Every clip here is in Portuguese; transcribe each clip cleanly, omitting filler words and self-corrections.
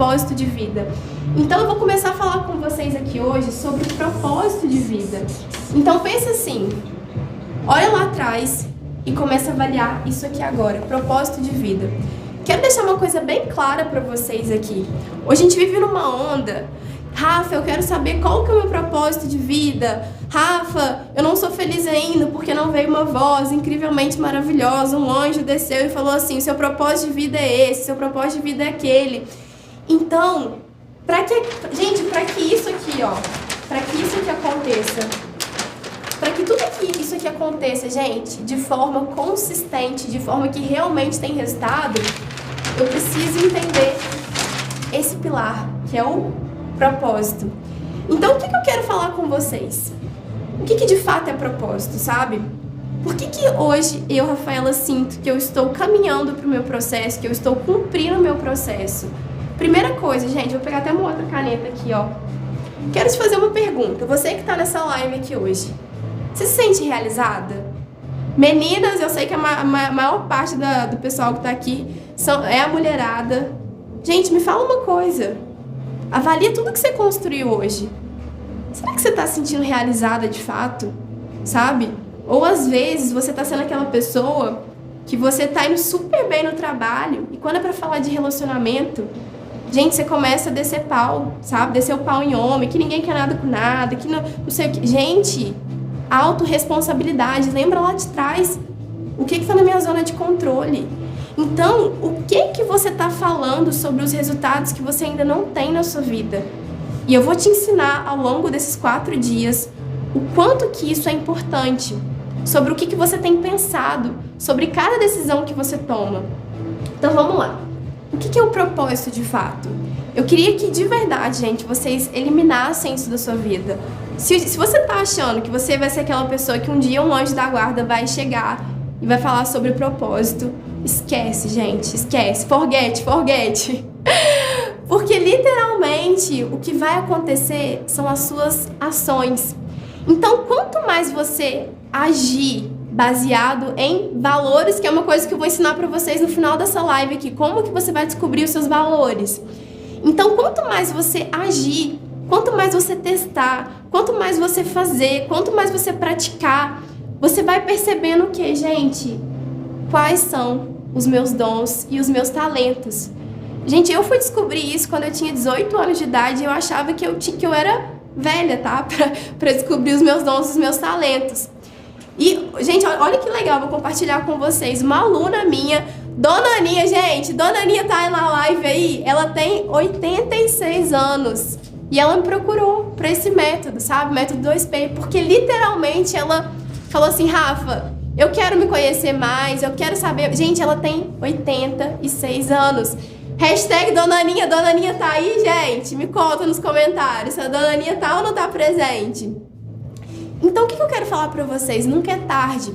propósito de vida. Então eu vou começar a falar com vocês aqui hoje sobre o propósito de vida. Então pensa assim, olha lá atrás e começa a avaliar isso aqui agora, propósito de vida. Quero deixar uma coisa bem clara para vocês aqui. Hoje a gente vive numa onda. Rafa, eu quero saber qual que é o meu propósito de vida. Rafa, eu não sou feliz ainda porque não veio uma voz incrivelmente maravilhosa. Um anjo desceu e falou assim, seu propósito de vida é esse, seu propósito de vida é aquele. Então, para que isso aqui, ó, para que isso aqui aconteça, para que tudo isso aqui aconteça, gente, de forma consistente, de forma que realmente tem resultado, eu preciso entender esse pilar, que é o propósito. Então, o que eu quero falar com vocês? O que de fato é propósito, sabe? Por que hoje eu, Rafaela, sinto que eu estou caminhando para o meu processo, que eu estou cumprindo o meu processo? Primeira coisa, gente, vou pegar até uma outra caneta aqui, ó. Quero te fazer uma pergunta. Você que está nessa live aqui hoje, você se sente realizada? Meninas, eu sei que a maior parte do pessoal que está aqui é a mulherada. Gente, me fala uma coisa. Avalia tudo que você construiu hoje. Será que você está se sentindo realizada de fato? Sabe? Ou às vezes você está sendo aquela pessoa que você está indo super bem no trabalho e quando é para falar de relacionamento, gente, você começa a descer pau, sabe? Descer o pau em homem, que ninguém quer nada com nada, que não sei o que. Gente, autorresponsabilidade. Lembra lá de trás o que está na minha zona de controle. Então, o que você está falando sobre os resultados que você ainda não tem na sua vida? E eu vou te ensinar ao longo desses 4 dias o quanto que isso é importante, sobre o que você tem pensado, sobre cada decisão que você toma. Então, vamos lá. O que é o propósito de fato? Eu queria que, de verdade, gente, vocês eliminassem isso da sua vida. Se você está achando que você vai ser aquela pessoa que um dia um anjo da guarda vai chegar e vai falar sobre o propósito, esquece, gente, esquece, forget. Porque literalmente o que vai acontecer são as suas ações. Então, quanto mais você agir baseado em valores, que é uma coisa que eu vou ensinar para vocês no final dessa live aqui, como que você vai descobrir os seus valores. Então, quanto mais você agir, quanto mais você testar, quanto mais você fazer, quanto mais você praticar, você vai percebendo o que, gente? Quais são os meus dons e os meus talentos. Gente, eu fui descobrir isso quando eu tinha 18 anos de idade e eu achava que eu era velha, tá? Pra descobrir os meus dons e os meus talentos. E, gente, olha que legal, vou compartilhar com vocês. Uma aluna minha, Dona Aninha, gente, Dona Aninha tá na live aí, ela tem 86 anos. E ela me procurou pra esse método, sabe? Método 2P, porque literalmente ela falou assim, Rafa, eu quero me conhecer mais, eu quero saber... Gente, ela tem 86 anos. Hashtag Dona Aninha tá aí, gente? Me conta nos comentários se a Dona Aninha tá ou não tá presente. Então, o que eu quero falar pra vocês? Nunca é tarde.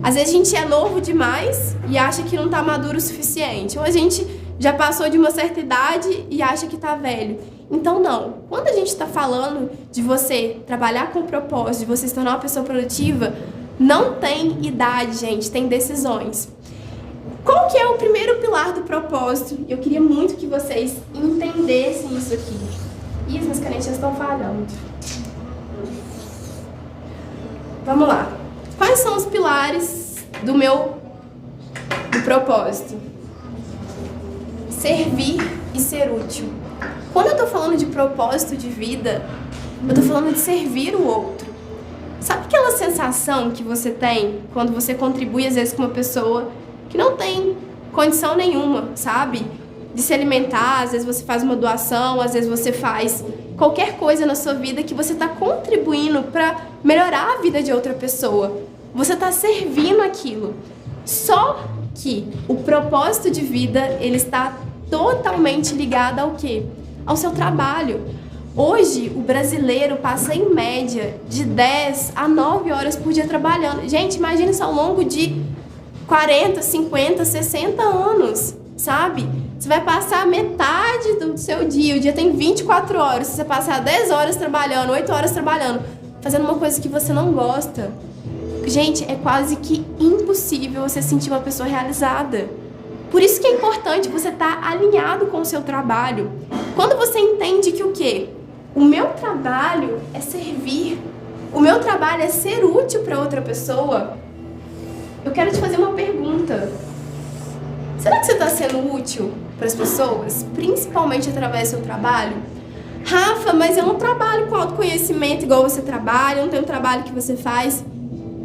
Às vezes a gente é novo demais e acha que não tá maduro o suficiente. Ou a gente já passou de uma certa idade e acha que tá velho. Então, não. Quando a gente tá falando de você trabalhar com propósito, de você se tornar uma pessoa produtiva, não tem idade, gente, tem decisões. Qual que é o primeiro pilar do propósito? Eu queria muito que vocês entendessem isso aqui. Ih, as minhas canetinhas estão falhando. Vamos lá. Quais são os pilares do propósito? Servir e ser útil. Quando eu tô falando de propósito de vida, eu tô falando de servir o outro. Sabe aquela sensação que você tem quando você contribui, às vezes, com uma pessoa que não tem condição nenhuma, sabe? De se alimentar, às vezes você faz uma doação, às vezes você faz qualquer coisa na sua vida que você está contribuindo para melhorar a vida de outra pessoa. Você está servindo aquilo. Só que o propósito de vida, ele está totalmente ligado ao quê? Ao seu trabalho. Hoje, o brasileiro passa em média de 10 a 9 horas por dia trabalhando. Gente, imagina isso ao longo de 40, 50, 60 anos, sabe? Você vai passar metade do seu dia, o dia tem 24 horas, você vai passar 10 horas trabalhando, 8 horas trabalhando, fazendo uma coisa que você não gosta. Gente, é quase que impossível você sentir uma pessoa realizada. Por isso que é importante você estar alinhado com o seu trabalho. Quando você entende que o quê? O meu trabalho é servir. O meu trabalho é ser útil para outra pessoa. Eu quero te fazer uma pergunta. Será que você está sendo útil para as pessoas? Principalmente através do seu trabalho? Rafa, mas eu não trabalho com autoconhecimento igual você trabalha, eu não tenho o trabalho que você faz.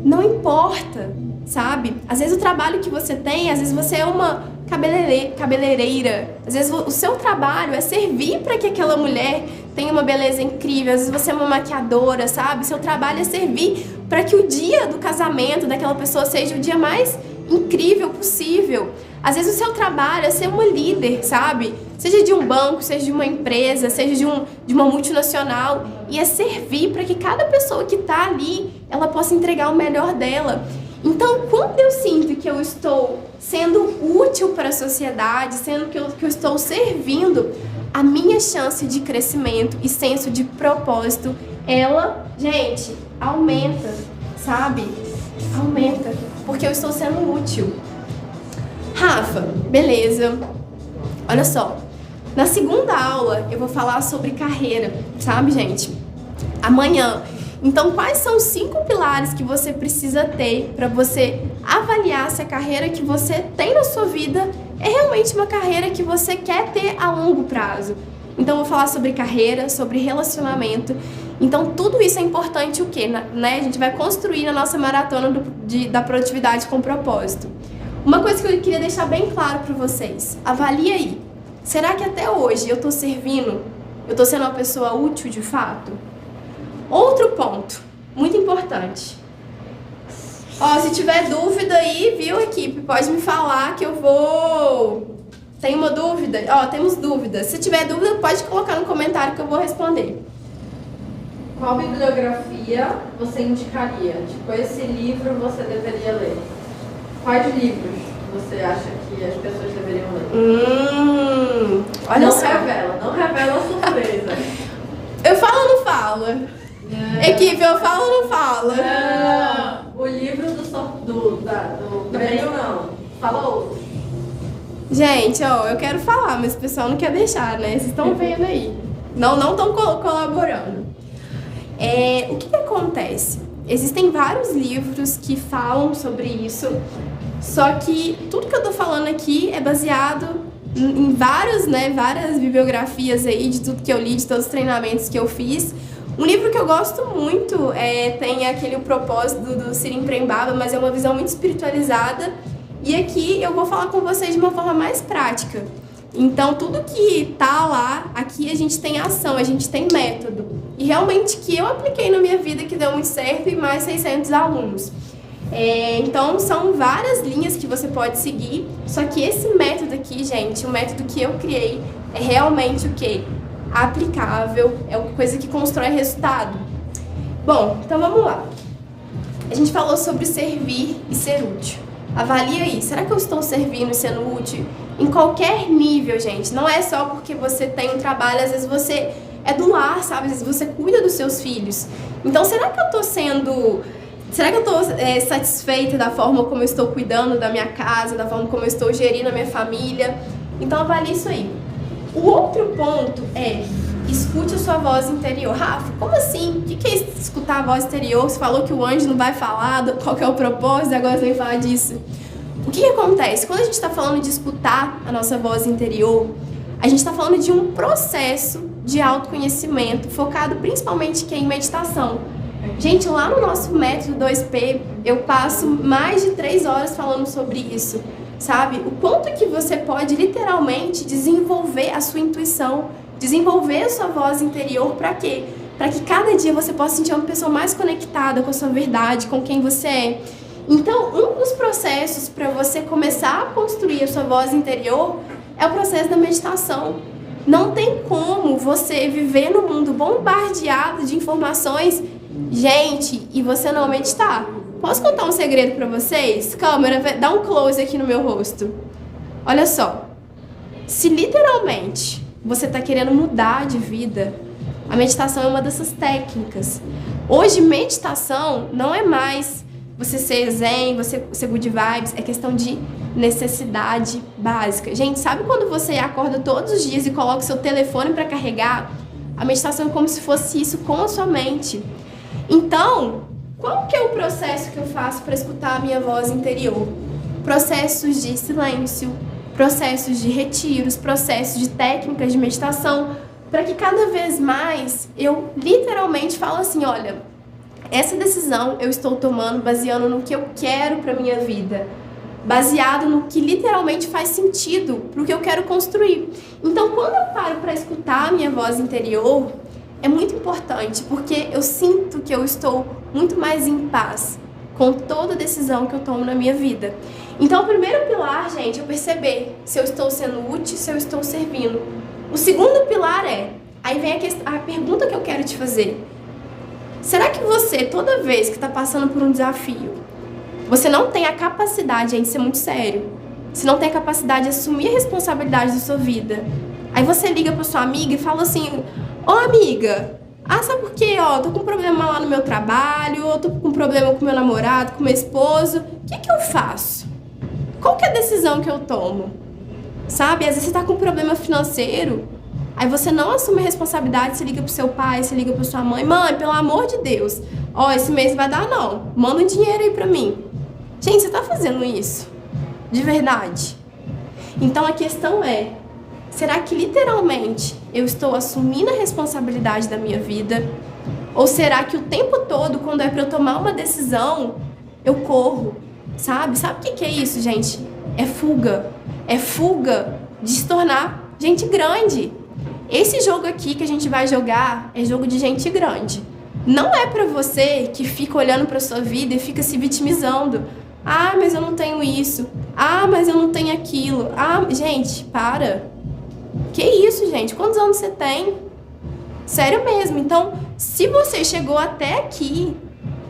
Não importa, sabe? Às vezes o trabalho que você tem, às vezes você é uma cabeleireira. Às vezes o seu trabalho é servir para que aquela mulher tenha uma beleza incrível. Às vezes você é uma maquiadora, sabe? Seu trabalho é servir para que o dia do casamento daquela pessoa seja o dia mais incrível possível. Às vezes o seu trabalho é ser uma líder, sabe? Seja de um banco, seja de uma empresa, seja de uma multinacional. E é servir para que cada pessoa que está ali, ela possa entregar o melhor dela. Então, quando eu sinto que eu estou sendo útil para a sociedade, sendo que eu estou servindo, a minha chance de crescimento e senso de propósito, ela, gente, aumenta, sabe? Aumenta, porque eu estou sendo útil. Rafa, beleza. Olha só, na segunda aula eu vou falar sobre carreira, sabe, gente? Amanhã. Então, quais são os 5 pilares que você precisa ter para você avaliar se a carreira que você tem na sua vida é realmente uma carreira que você quer ter a longo prazo? Então, eu vou falar sobre carreira, sobre relacionamento. Então, tudo isso é importante o quê? Né? A gente vai construir na nossa maratona da produtividade com propósito. Uma coisa que eu queria deixar bem claro para vocês. Avalie aí. Será que até hoje eu estou servindo? Eu estou sendo uma pessoa útil de fato? Outro ponto, muito importante. Ó, se tiver dúvida aí, viu, equipe? Pode me falar que eu vou... Tem uma dúvida? Ó, temos dúvidas. Se tiver dúvida, pode colocar no comentário que eu vou responder. Qual bibliografia você indicaria? Tipo, esse livro você deveria ler. Quais livros você acha que as pessoas deveriam ler? Olha não só. Não revela a surpresa. Eu falo ou não falo? Equipe, eu falo ou não falo? O livro do prêmio não. Fala outro. Gente, ó, eu quero falar, mas o pessoal não quer deixar, né? Vocês estão vendo aí. Não estão colaborando. O que acontece? Existem vários livros que falam sobre isso, só que tudo que eu tô falando aqui é baseado em várias bibliografias aí, de tudo que eu li, de todos os treinamentos que eu fiz. Um livro que eu gosto muito tem aquele O Propósito do Sirim Prembaba, mas é uma visão muito espiritualizada. E aqui eu vou falar com vocês de uma forma mais prática. Então, tudo que tá lá, aqui a gente tem ação, a gente tem método. E realmente que eu apliquei na minha vida, que deu muito certo, e mais 600 alunos. Então, são várias linhas que você pode seguir. Só que esse método aqui, gente, o método que eu criei, é realmente o quê? Aplicável, é uma coisa que constrói resultado. Bom, então vamos lá. A gente falou sobre servir e ser útil. Avalie aí, será que eu estou servindo e sendo útil? Em qualquer nível, gente. Não é só porque você tem um trabalho, às vezes você é do lar, sabe? Às vezes você cuida dos seus filhos. Então, será que eu estou satisfeita da forma como eu estou cuidando da minha casa, da forma como eu estou gerindo a minha família? Então, avalie isso aí. O outro ponto é, escute a sua voz interior. Rafa, como assim? O que é escutar a voz interior? Você falou que o anjo não vai falar qual que é o propósito, agora você vem falar disso. O que acontece? Quando a gente está falando de escutar a nossa voz interior, a gente está falando de um processo de autoconhecimento, focado principalmente em meditação. Gente, lá no nosso método 2P, eu passo mais de 3 horas falando sobre isso. Sabe? O quanto que você pode literalmente desenvolver a sua intuição, desenvolver a sua voz interior, para quê? Para que cada dia você possa sentir uma pessoa mais conectada com a sua verdade, com quem você é. Então, um dos processos para você começar a construir a sua voz interior é o processo da meditação. Não tem como você viver no mundo bombardeado de informações, gente, e você não meditar. Posso contar um segredo pra vocês? Câmera, dá um close aqui no meu rosto. Olha só. Se literalmente você tá querendo mudar de vida, a meditação é uma dessas técnicas. Hoje, meditação não é mais você ser zen, você ser good vibes. É questão de necessidade básica. Gente, sabe quando você acorda todos os dias e coloca o seu telefone para carregar? A meditação é como se fosse isso com a sua mente. Então, qual que é o processo que eu faço para escutar a minha voz interior? Processos de silêncio, processos de retiros, processos de técnicas de meditação, para que cada vez mais eu literalmente falo assim, olha, essa decisão eu estou tomando baseando no que eu quero para minha vida, baseado no que literalmente faz sentido para o que eu quero construir. Então, quando eu paro para escutar a minha voz interior, é muito importante, porque eu sinto que eu estou muito mais em paz com toda decisão que eu tomo na minha vida. Então, o primeiro pilar, gente, é perceber se eu estou sendo útil, se eu estou servindo. O segundo pilar aí vem a pergunta que eu quero te fazer. Será que você, toda vez que está passando por um desafio, você não tem a capacidade, gente, de ser muito sério, você não tem a capacidade de assumir a responsabilidade da sua vida? Aí você liga para sua amiga e fala assim, ô amiga, sabe por quê? Tô com um problema lá no meu trabalho, ou tô com um problema com meu namorado, com meu esposo, o que eu faço? Qual que é a decisão que eu tomo? Sabe, às vezes você tá com um problema financeiro, aí você não assume a responsabilidade, você liga pro seu pai, você liga pra sua mãe, mãe, pelo amor de Deus, esse mês vai dar não, manda um dinheiro aí pra mim. Gente, você tá fazendo isso? De verdade? Então a questão é, será que literalmente eu estou assumindo a responsabilidade da minha vida? Ou será que o tempo todo, quando é pra eu tomar uma decisão, eu corro? Sabe? Sabe o que é isso, gente? É fuga. É fuga de se tornar gente grande. Esse jogo aqui que a gente vai jogar é jogo de gente grande. Não é pra você que fica olhando pra sua vida e fica se vitimizando. Mas eu não tenho isso. Mas eu não tenho aquilo. Gente, para. Que isso, gente? Quantos anos você tem? Sério mesmo. Então, se você chegou até aqui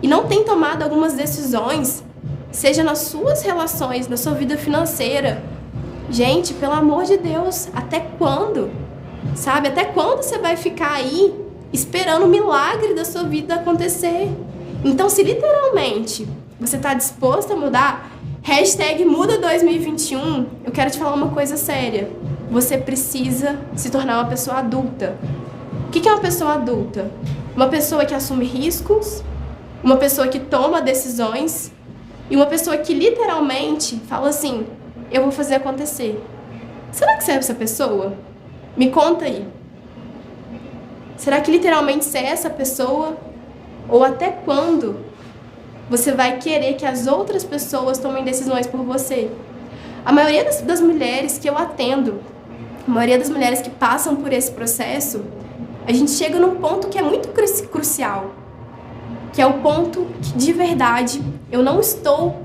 e não tem tomado algumas decisões, seja nas suas relações, na sua vida financeira, gente, pelo amor de Deus, até quando? Sabe? Até quando você vai ficar aí esperando o milagre da sua vida acontecer? Então, se literalmente você está disposto a mudar, #muda 2021, eu quero te falar uma coisa séria. Você precisa se tornar uma pessoa adulta. O que é uma pessoa adulta? Uma pessoa que assume riscos, uma pessoa que toma decisões e uma pessoa que literalmente fala assim, eu vou fazer acontecer. Será que você é essa pessoa? Me conta aí. Será que literalmente você é essa pessoa? Ou até quando você vai querer que as outras pessoas tomem decisões por você? A maioria das mulheres que eu atendo, a maioria das mulheres que passam por esse processo, a gente chega num ponto que é muito crucial, que é o ponto que, de verdade, eu não estou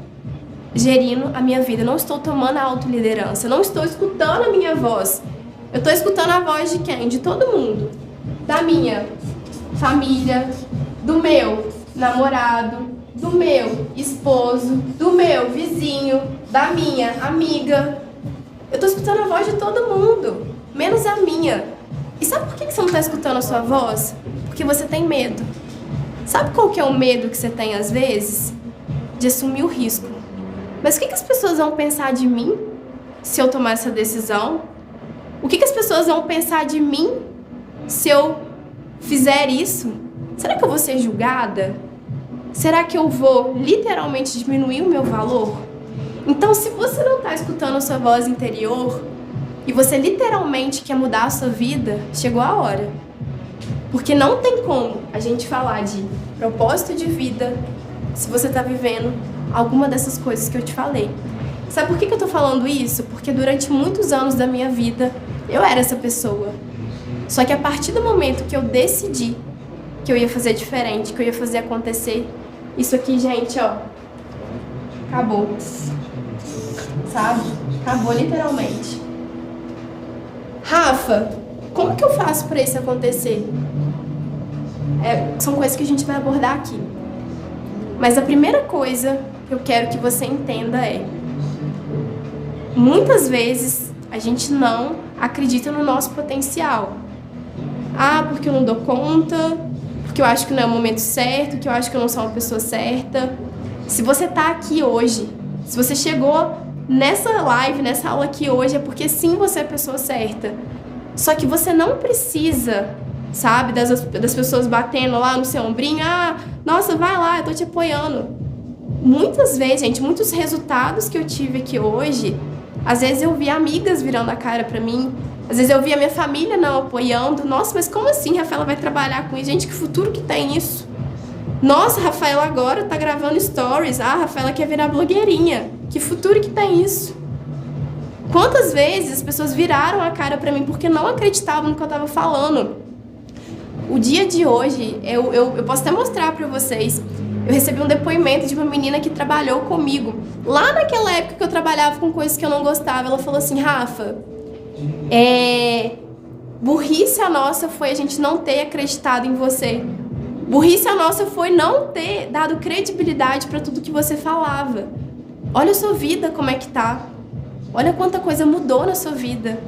gerindo a minha vida, eu não estou tomando a autoliderança, eu não estou escutando a minha voz. Eu estou escutando a voz de quem? De todo mundo. Da minha família, do meu namorado, do meu esposo, do meu vizinho, da minha amiga. Eu estou escutando a voz de todo mundo, menos a minha. E sabe por que você não está escutando a sua voz? Porque você tem medo. Sabe qual que é o medo que você tem às vezes? De assumir o risco. Mas o que as pessoas vão pensar de mim se eu tomar essa decisão? O que as pessoas vão pensar de mim se eu fizer isso? Será que eu vou ser julgada? Será que eu vou literalmente diminuir o meu valor? Então, se você não está escutando a sua voz interior e você literalmente quer mudar a sua vida, chegou a hora. Porque não tem como a gente falar de propósito de vida se você está vivendo alguma dessas coisas que eu te falei. Sabe por que eu tô falando isso? Porque durante muitos anos da minha vida, eu era essa pessoa. Só que a partir do momento que eu decidi que eu ia fazer diferente, que eu ia fazer acontecer, isso aqui, gente, acabou. Sabe? Acabou literalmente. Rafa, como que eu faço pra isso acontecer? São coisas que a gente vai abordar aqui. Mas a primeira coisa que eu quero que você entenda muitas vezes a gente não acredita no nosso potencial. Porque eu não dou conta, porque eu acho que não é o momento certo, que eu acho que eu não sou uma pessoa certa. Se você tá aqui hoje, se você chegou nessa live, nessa aula aqui hoje, é porque sim, você é a pessoa certa. Só que você não precisa, sabe, das pessoas batendo lá no seu ombrinho. Ah, nossa, vai lá, eu tô te apoiando. Muitas vezes, gente, muitos resultados que eu tive aqui hoje, às vezes eu vi amigas virando a cara pra mim, às vezes eu vi a minha família não apoiando. Nossa, mas como assim, Rafaela vai trabalhar com isso? Gente, que futuro que tem isso? Nossa, Rafaela agora tá gravando stories. Ah, Rafaela quer virar blogueirinha. Que futuro que tem isso? Quantas vezes as pessoas viraram a cara pra mim porque não acreditavam no que eu tava falando? O dia de hoje, eu posso até mostrar pra vocês. Eu recebi um depoimento de uma menina que trabalhou comigo. Lá naquela época que eu trabalhava com coisas que eu não gostava, ela falou assim, Rafa, burrice a nossa foi a gente não ter acreditado em você. Burrice a nossa foi não ter dado credibilidade para tudo que você falava. Olha a sua vida como é que tá. Olha quanta coisa mudou na sua vida.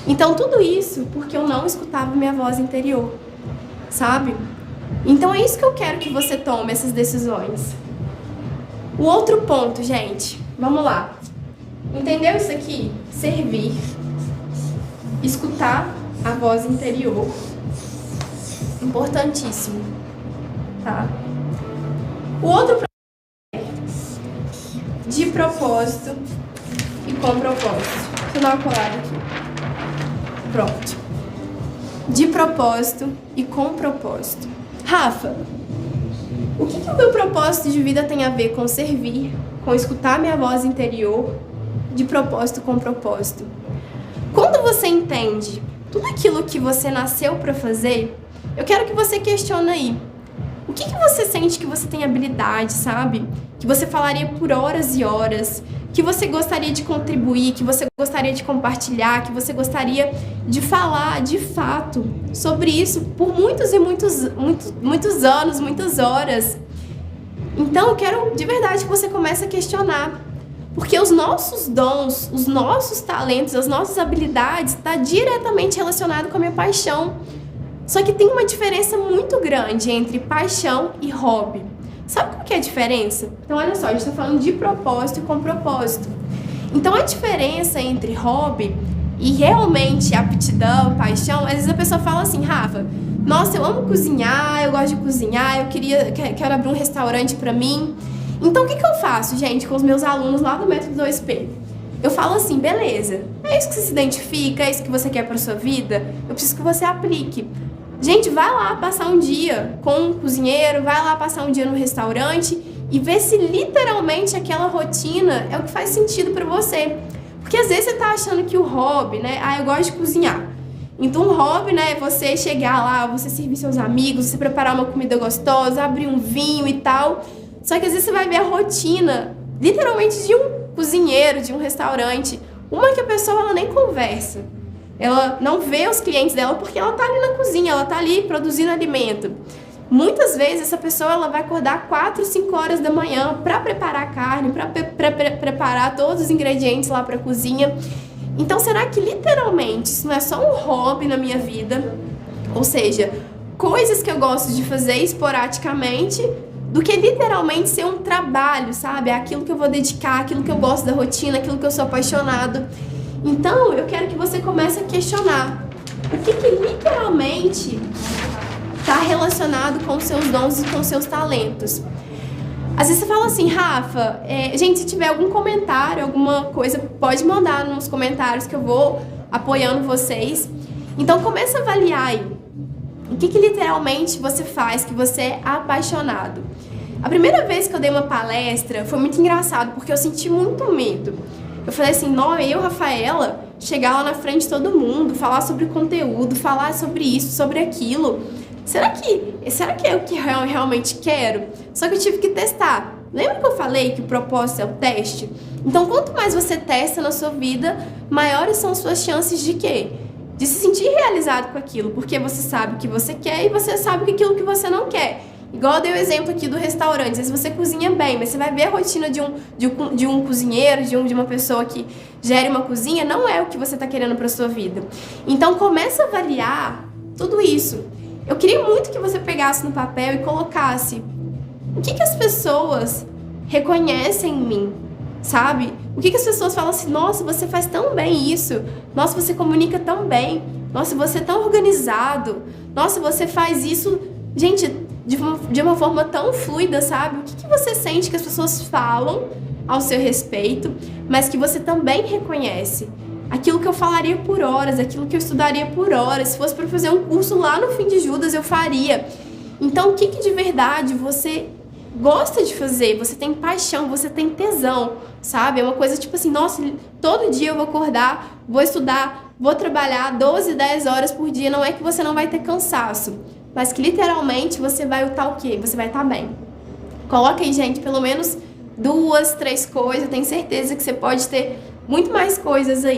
Então tudo isso porque eu não escutava minha voz interior, sabe? Então é isso que eu quero que você tome, essas decisões. O outro ponto, gente, vamos lá. Entendeu isso aqui? Servir, escutar a voz interior. Importantíssimo, tá? O outro é de propósito e com propósito. Deixa eu dar uma colada aqui. Pronto. De propósito e com propósito. Rafa, o que o meu propósito de vida tem a ver com servir, com escutar minha voz interior, de propósito com propósito? Quando você entende tudo aquilo que você nasceu para fazer, eu quero que você questione aí. O que você sente que você tem habilidade, sabe? Que você falaria por horas e horas, que você gostaria de contribuir, que você gostaria de compartilhar, que você gostaria de falar de fato sobre isso por muitos e muitos anos, muitas horas. Então eu quero de verdade que você comece a questionar. Porque os nossos dons, os nossos talentos, as nossas habilidades estão diretamente relacionados com a minha paixão. Só que tem uma diferença muito grande entre paixão e hobby. Sabe qual que é a diferença? Então, olha só, a gente está falando de propósito e com propósito. Então, a diferença entre hobby e realmente aptidão, paixão, às vezes a pessoa fala assim, Rafa, nossa, eu amo cozinhar, eu gosto de cozinhar, quero abrir um restaurante para mim. Então, o que eu faço, gente, com os meus alunos lá do Método 2P? Eu falo assim, beleza, é isso que você se identifica, é isso que você quer para sua vida? Eu preciso que você aplique. Gente, vai lá passar um dia com um cozinheiro, vai lá passar um dia no restaurante e vê se literalmente aquela rotina é o que faz sentido pra você. Porque às vezes você tá achando que o hobby, né? Ah, eu gosto de cozinhar. Então o hobby, né, é você chegar lá, você servir seus amigos, você preparar uma comida gostosa, abrir um vinho e tal. Só que às vezes você vai ver a rotina, literalmente, de um cozinheiro, de um restaurante. Uma que a pessoa ela nem conversa. Ela não vê os clientes dela porque ela tá ali na cozinha, ela tá ali produzindo alimento. Muitas vezes essa pessoa ela vai acordar 4, 5 horas da manhã para preparar a carne, para preparar todos os ingredientes lá para a cozinha. Então será que literalmente isso não é só um hobby na minha vida? Ou seja, coisas que eu gosto de fazer esporadicamente, do que literalmente ser um trabalho, sabe? É aquilo que eu vou dedicar, aquilo que eu gosto da rotina, aquilo que eu sou apaixonado. Então, eu quero que você comece a questionar o que literalmente está relacionado com os seus dons e com os seus talentos. Às vezes você fala assim, Rafa, gente, se tiver algum comentário, alguma coisa, pode mandar nos comentários que eu vou apoiando vocês. Então, comece a avaliar aí o que literalmente você faz, que você é apaixonado. A primeira vez que eu dei uma palestra foi muito engraçado, porque eu senti muito medo. Eu falei assim, eu, Rafaela, chegar lá na frente de todo mundo, falar sobre conteúdo, falar sobre isso, sobre aquilo. Será que é o que eu realmente quero? Só que eu tive que testar. Lembra que eu falei que o propósito é o teste? Então, quanto mais você testa na sua vida, maiores são suas chances de quê? De se sentir realizado com aquilo, porque você sabe o que você quer e você sabe aquilo que você não quer. Igual eu dei o exemplo aqui do restaurante, às vezes você cozinha bem, mas você vai ver a rotina de um cozinheiro, de uma pessoa que gere uma cozinha, não é o que você está querendo para sua vida. Então começa a avaliar tudo isso. Eu queria muito que você pegasse no papel e colocasse o que as pessoas reconhecem em mim, sabe? O que as pessoas falam assim, nossa, você faz tão bem isso, nossa, você comunica tão bem, nossa, você é tão organizado, nossa, você faz isso, gente, de uma forma tão fluida, sabe? O que você sente que as pessoas falam ao seu respeito, mas que você também reconhece? Aquilo que eu falaria por horas, aquilo que eu estudaria por horas, se fosse para fazer um curso lá no Fim de Judas, eu faria. Então, o que de verdade você gosta de fazer? Você tem paixão, você tem tesão, sabe? É uma coisa tipo assim, nossa, todo dia eu vou acordar, vou estudar, vou trabalhar 12, 10 horas por dia. Não é que você não vai ter cansaço, mas que literalmente você vai estar o quê? Você vai estar bem. Coloca aí, gente, pelo menos 2, 3 coisas. Eu tenho certeza que você pode ter muito mais coisas aí.